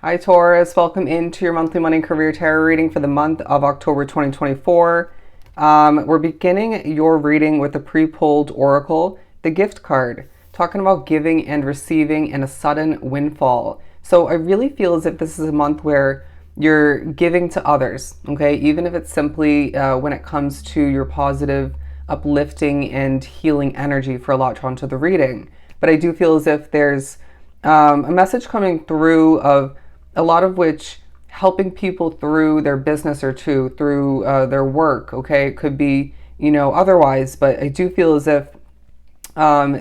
Hi Taurus, welcome into your monthly money career tarot reading for the month of October 2024. We're beginning your reading with the pre-pulled oracle, the gift card, talking about giving and receiving and a sudden windfall. So I really feel as if this is a month where you're giving to others, okay? Even if it's simply when it comes to your positive, uplifting, and healing energy for a lot drawn to the reading. But I do feel as if there's a message coming through of a lot of which helping people through their business or through their work, okay? It could be, otherwise, but I do feel as if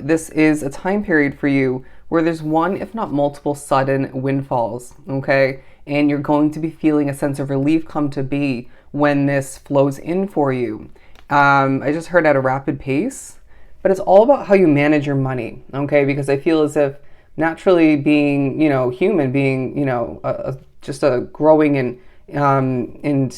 this is a time period for you where there's one, if not multiple, sudden windfalls, okay? And you're going to be feeling a sense of relief come to be when this flows in for you. I just heard at a rapid pace, but it's all about how you manage your money, okay? Because I feel as if naturally being, human, being, just a growing and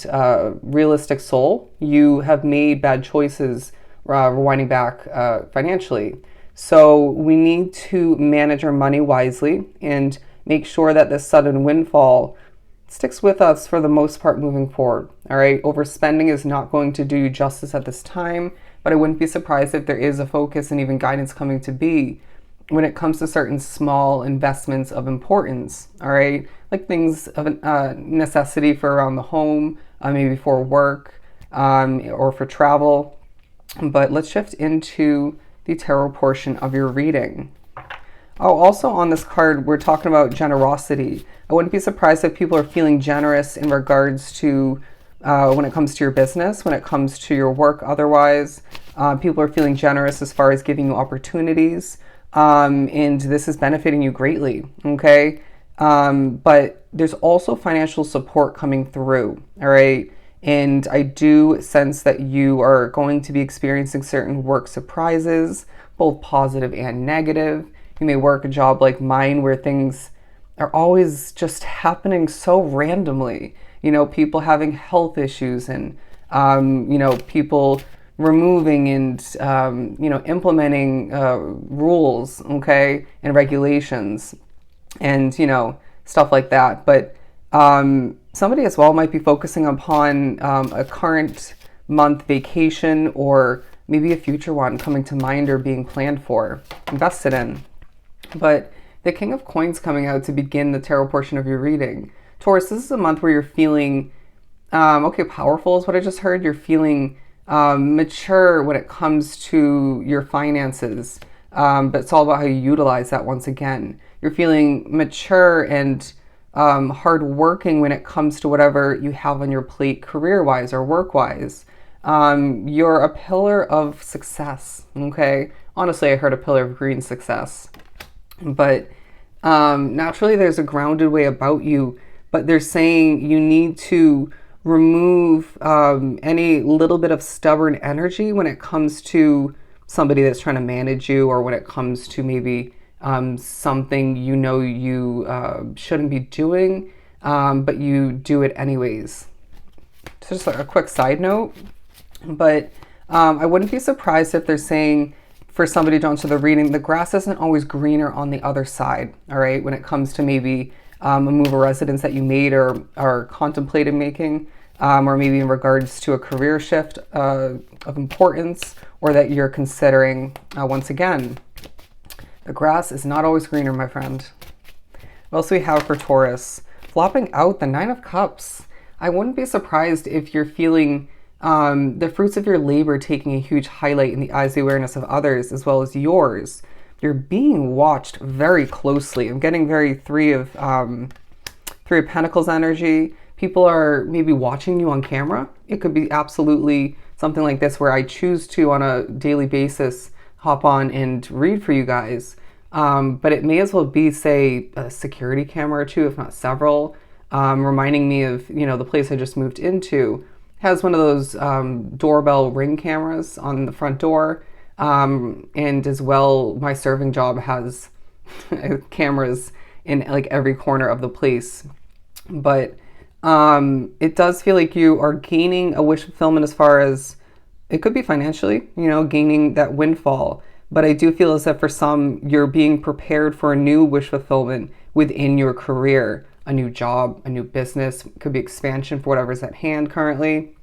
realistic soul, you have made bad choices rewinding back financially. So we need to manage our money wisely and make sure that this sudden windfall sticks with us for the most part moving forward. All right, overspending is not going to do you justice at this time, but I wouldn't be surprised if there is a focus and even guidance coming to be when it comes to certain small investments of importance, all right? Like things of necessity for around the home, maybe for work or for travel. But let's shift into the tarot portion of your reading. Oh, also on this card, we're talking about generosity. I wouldn't be surprised if people are feeling generous in regards to when it comes to your business, when it comes to your work otherwise. People are feeling generous as far as giving you opportunities. And this is benefiting you greatly, okay? But there's also financial support coming through, all right? And I do sense that you are going to be experiencing certain work surprises, both positive and negative. You may work a job like mine where things are always just happening so randomly. People having health issues and, people removing and implementing rules, okay, and regulations and stuff like that. But somebody as well might be focusing upon a current month vacation or maybe a future one coming to mind or being planned for, invested in. But the King of Coins coming out to begin the tarot portion of your reading. Taurus, this is a month where you're feeling powerful is what I just heard. You're feeling mature when it comes to your finances, but it's all about how you utilize that once again. You're feeling mature and hardworking when it comes to whatever you have on your plate career-wise or work-wise. You're a pillar of success, okay? Honestly, I heard a pillar of green success. But naturally, there's a grounded way about you, but they're saying you need to remove any little bit of stubborn energy when it comes to somebody that's trying to manage you, or when it comes to maybe something you shouldn't be doing, but you do it anyways. Just a quick side note, but I wouldn't be surprised if they're saying for somebody drawn to the reading, the grass isn't always greener on the other side, all right, when it comes to maybe a move of residence that you made or are contemplating making, or maybe in regards to a career shift of importance, or that you're considering once again. The grass is not always greener, my friend. What else do we have for Taurus? Flopping out the Nine of Cups. I wouldn't be surprised if you're feeling the fruits of your labor taking a huge highlight in the eyes of the awareness of others as well as yours. You're being watched very closely. I'm getting very Three of Pentacles energy. People are maybe watching you on camera. It could be absolutely something like this where I choose to, on a daily basis, hop on and read for you guys. But it may as well be, say, a security camera or two, if not several, reminding me of, the place I just moved into. Has one of those doorbell ring cameras on the front door. And as well, my serving job has cameras in like every corner of the place. But it does feel like you are gaining a wish fulfillment as far as it could be financially, gaining that windfall. But I do feel as if for some, you're being prepared for a new wish fulfillment within your career. a new job, a new business, it could be expansion for whatever's at hand currently.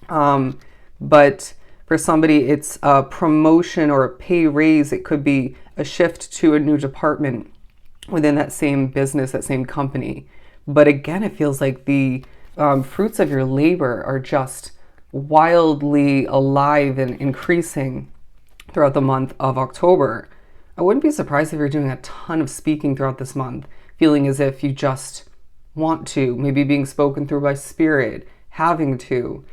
But for somebody, it's a promotion or a pay raise. It could be a shift to a new department within that same business, that same company. But again, it feels like the fruits of your labor are just wildly alive and increasing throughout the month of October. I wouldn't be surprised if you're doing a ton of speaking throughout this month, feeling as if you just want to, maybe being spoken through by spirit, having to,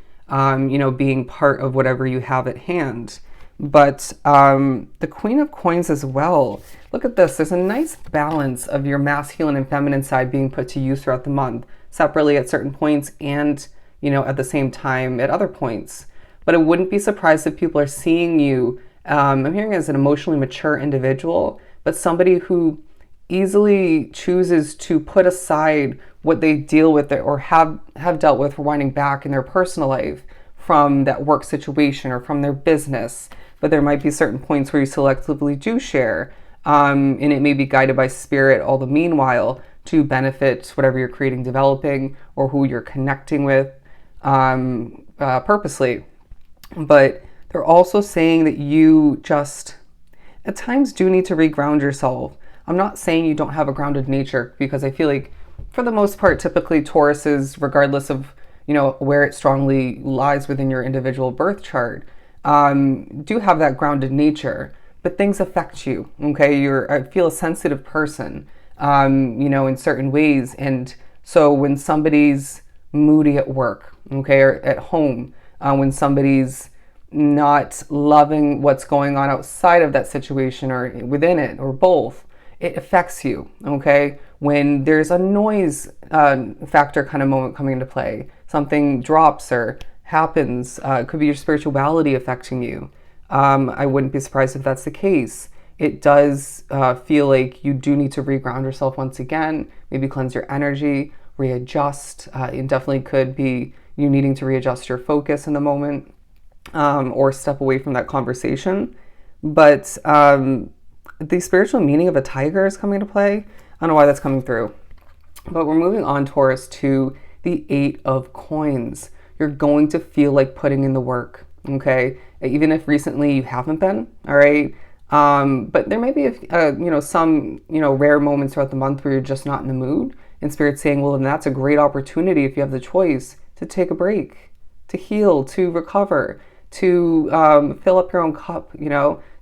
being part of whatever you have at hand. But the Queen of Coins as well. Look at this. There's a nice balance of your masculine and feminine side being put to use throughout the month, separately at certain points and, at the same time at other points. But I wouldn't be surprised if people are seeing you, I'm hearing as an emotionally mature individual, but somebody who easily chooses to put aside what they deal with or have dealt with for winding back in their personal life from that work situation or from their business. But there might be certain points where you selectively do share, and it may be guided by spirit all the meanwhile to benefit whatever you're creating, developing, or who you're connecting with purposely. But they're also saying that you just at times do need to reground yourself. I'm not saying you don't have a grounded nature, because I feel like for the most part, typically Tauruses, regardless of where it strongly lies within your individual birth chart, do have that grounded nature, but things affect you. Okay, I feel a sensitive person, in certain ways, and so when somebody's moody at work, okay, or at home, when somebody's not loving what's going on outside of that situation or within it, or both, it affects you. Okay, when there's a noise factor kind of moment coming into play, something drops or happens, it could be your spirituality affecting you. I wouldn't be surprised if that's the case. It does feel like you do need to reground yourself once again, maybe cleanse your energy, readjust. It definitely could be you needing to readjust your focus in the moment, or step away from that conversation. But the spiritual meaning of a tiger is coming into play. I don't know why that's coming through. But we're moving on, Taurus, to the 8 of Coins. You're going to feel like putting in the work, okay? Even if recently you haven't been, all right? But there may be, some, rare moments throughout the month where you're just not in the mood. And Spirit's saying, well, then that's a great opportunity if you have the choice to take a break, to heal, to recover, to fill up your own cup,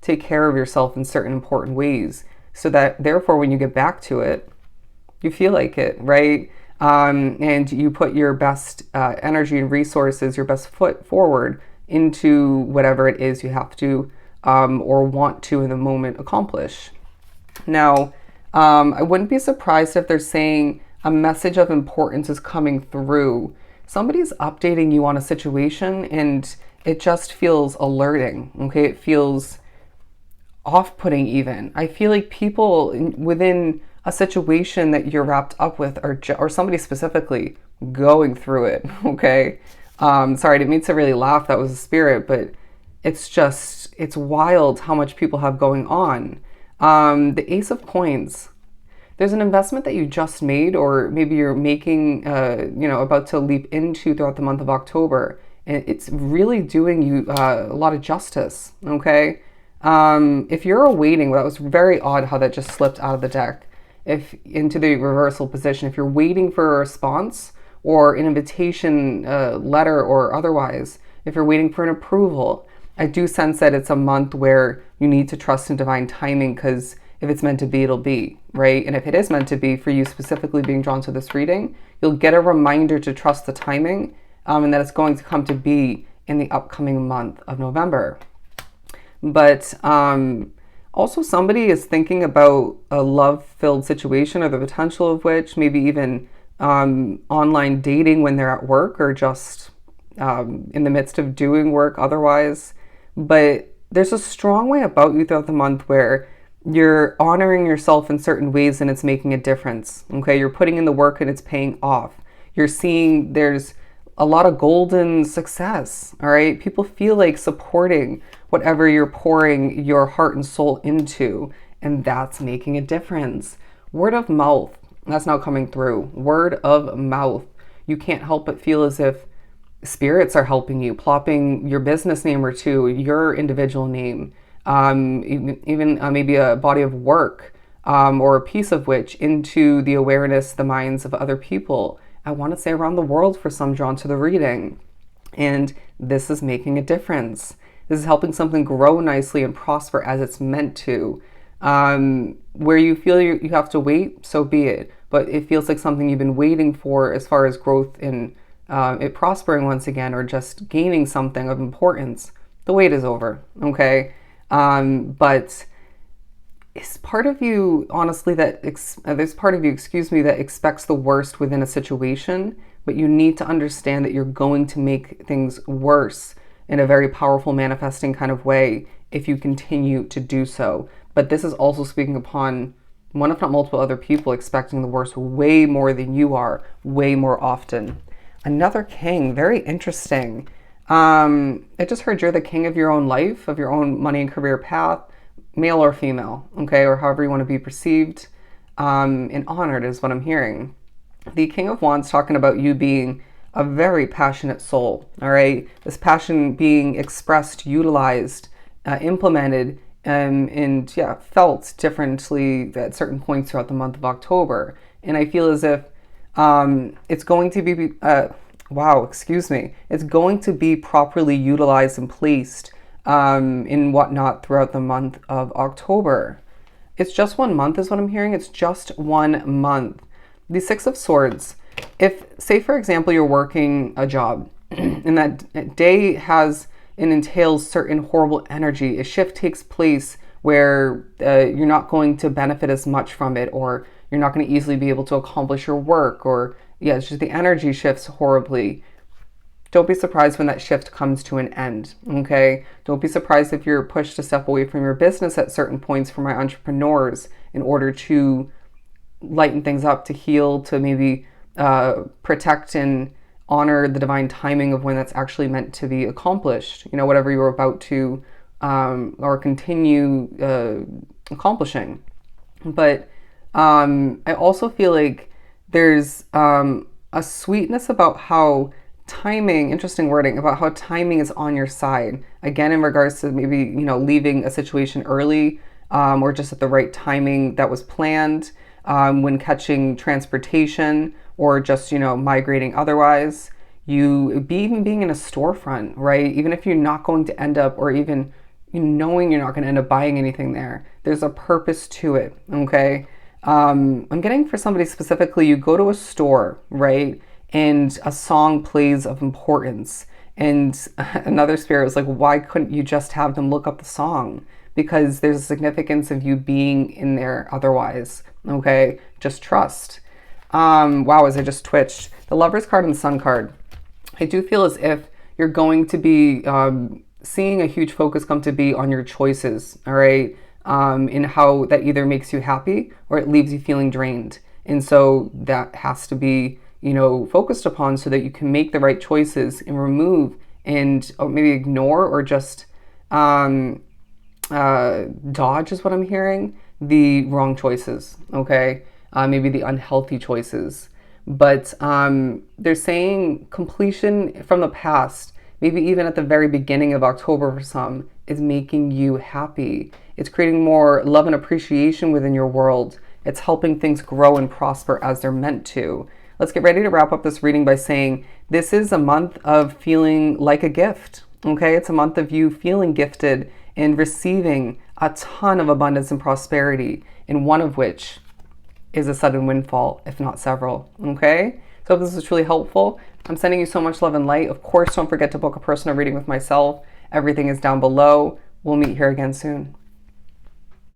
take care of yourself in certain important ways, so that therefore when you get back to it, you feel like it, right? And you put your best energy and resources, your best foot forward into whatever it is you have to or want to in the moment accomplish. Now, I wouldn't be surprised if they're saying a message of importance is coming through. Somebody's updating you on a situation and it just feels alerting, okay? It feels off-putting even. I feel like people within a situation that you're wrapped up with or somebody specifically going through it, okay? Sorry, I didn't mean to really laugh. That was a spirit, but it's wild how much people have going on. The Ace of Coins. There's an investment that you just made, or maybe you're making, about to leap into throughout the month of October. And it's really doing you a lot of justice, okay? If you're awaiting, well, that was very odd how that just slipped out of the deck. If into the reversal position, if you're waiting for a response or an invitation letter or otherwise, if you're waiting for an approval, I do sense that it's a month where you need to trust in divine timing, because if it's meant to be, it'll be, right? And if it is meant to be for you specifically being drawn to this reading, you'll get a reminder to trust the timing, and that it's going to come to be in the upcoming month of November. But also somebody is thinking about a love-filled situation, or the potential of which, maybe even online dating when they're at work, or just in the midst of doing work otherwise. But there's a strong way about you throughout the month where you're honoring yourself in certain ways and it's making a difference, okay? You're putting in the work and it's paying off. You're seeing there's a lot of golden success, all right? People feel like supporting whatever you're pouring your heart and soul into, and that's making a difference. Word of mouth, That's now coming through. Word of mouth. You can't help but feel as if spirits are helping you, plopping your business name or two, your individual name, even maybe a body of work, or a piece of which into the awareness, the minds of other people. I want to say around the world for some drawn to the reading. And this is making a difference. This is helping something grow nicely and prosper as it's meant to. Where you feel you have to wait, so be it. But it feels like something you've been waiting for as far as growth in it prospering once again, or just gaining something of importance. The wait is over, okay? But it's part of you, honestly, there's part of you, excuse me, that expects the worst within a situation, but you need to understand that you're going to make things worse in a very powerful manifesting kind of way if you continue to do so. But this is also speaking upon one, if not multiple other people expecting the worst way more than you are, way more often. Another king, very interesting. I just heard you're the king of your own life, of your own money and career path, male or female, okay, or however you want to be perceived, and honored is what I'm hearing. The King of Wands talking about you being a very passionate soul, all right? This passion being expressed, utilized, implemented, and yeah, felt differently at certain points throughout the month of October. And I feel as if it's going to be, it's going to be properly utilized and placed in whatnot throughout the month of October. It's just 1 month is what I'm hearing. It's just 1 month. The Six of Swords. If, say, for example, you're working a job and that day has and entails certain horrible energy, a shift takes place where you're not going to benefit as much from it, or you're not going to easily be able to accomplish your work, or yeah, it's just the energy shifts horribly. Don't be surprised when that shift comes to an end, okay? Don't be surprised if you're pushed to step away from your business at certain points for my entrepreneurs in order to lighten things up, to heal, to maybe protect and honor the divine timing of when that's actually meant to be accomplished. You know, whatever you're about to or continue accomplishing. But I also feel like there's a sweetness about how timing, interesting wording, about how timing is on your side. Again, in regards to maybe, you know, leaving a situation early or just at the right timing that was planned when catching transportation or just, you know, migrating otherwise. Even being in a storefront, right? Even if you're not going to end up, or even knowing you're not going to end up buying anything there, there's a purpose to it, okay? I'm getting for somebody specifically, you go to a store, right? And a song plays of importance. And another spirit was like, why couldn't you just have them look up the song? Because there's a significance of you being in there otherwise, okay? Just trust. Wow, as I just twitched. The Lover's card and the Sun card. I do feel as if you're going to be seeing a huge focus come to be on your choices, all right? In how that either makes you happy or it leaves you feeling drained. And so that has to be, you know, focused upon so that you can make the right choices and remove and maybe ignore or just dodge is what I'm hearing, the wrong choices, okay? Maybe the unhealthy choices. But they're saying completion from the past, maybe even at the very beginning of October for some, is making you happy. It's creating more love and appreciation within your world. It's helping things grow and prosper as they're meant to. Let's get ready to wrap up this reading by saying this is a month of feeling like a gift, okay? It's a month of you feeling gifted and receiving a ton of abundance and prosperity, and one of which is a sudden windfall, if not several, okay? So if this was truly helpful, I'm sending you so much love and light. Of course, don't forget to book a personal reading with myself. Everything is down below. We'll meet here again soon.